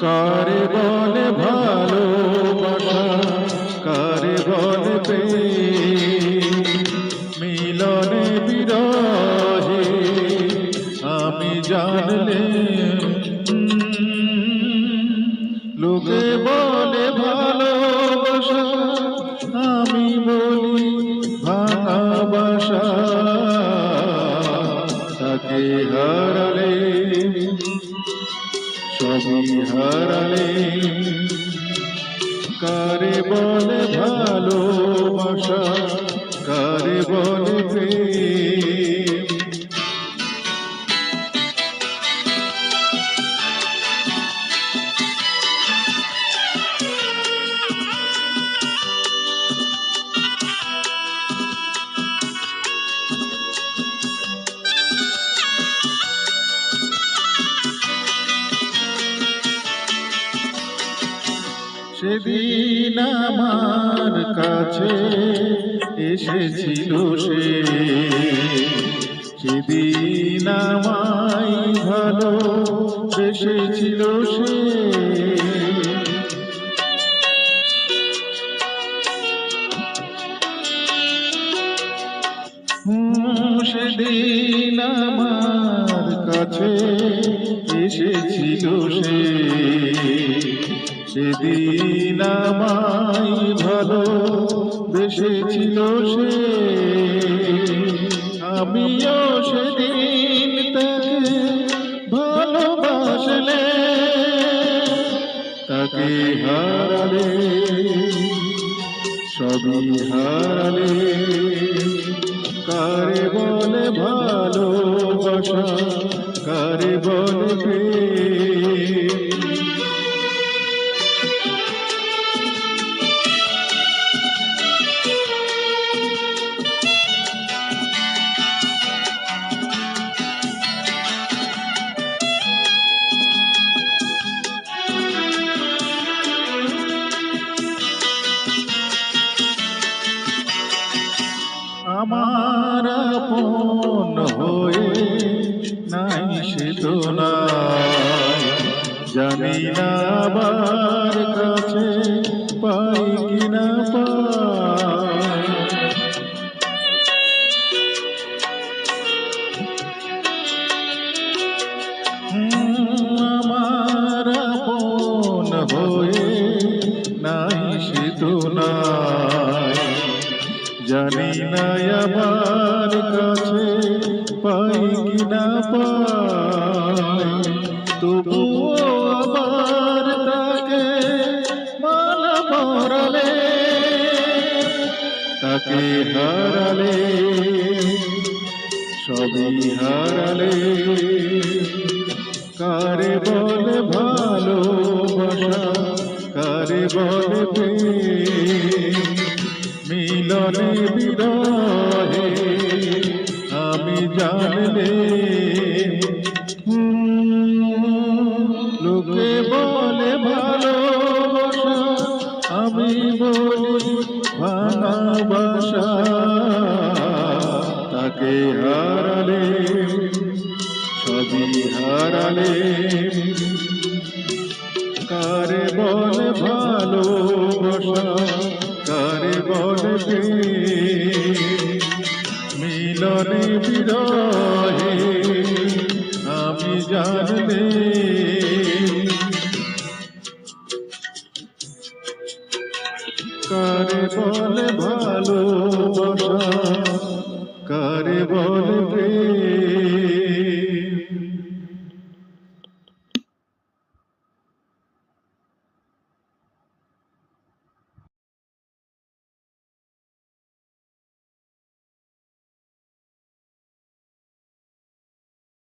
কারে বলে ভালোবাসা, কারে বলে প্রেম, মিলনে বিরহে আমি জানলে। লোকে বলে ভালোবাসা, আমি বলি ভাঙা বাসা। তাকে হারালে সবই হারালে। কারে বলে ভালোবাসা, কারে বলে প্রেম। সেদিন আমার কাছে এসেছিল সে, সেদিন আমায় ভালো বেসেছিল সে। সেদিন আমার কাছে এসেছিল সে, সেদিন আমায় ভালো বেসেছিল সে। আমিও সেদিন তাকে ভালোবাসলে। তাকে হারালে সবই হারালে। কারে বলে ভালোবাসা, কারে বলে প্রেম। আমার আপন হয়ে নাই সে তো নাই, জানি না আবার কাছে পাই কিনা পাই। আমার আপন হয়ে নাই সে তো নাই, জানি না আমার কাছে পাই কিনা পাই। তবুও আবার তাকে মালা পরালে। তাকে হারালে সবই হারালে। কারে বলে ভালোবাসা, কারে বলে প্রেম, মিলনে বিরহে আমি জানলে। লোকে বলে ভালোবাসা, আমি বলি ভাঙা বাসা। তাকে হারালে সবই হারালে। কারে বলে ভালোবাসা, কারে বলে প্রেম, মিলনে বিরহে আমি জানলে। কারে বলে ভালোবাসা, কারে বলে প্রেম।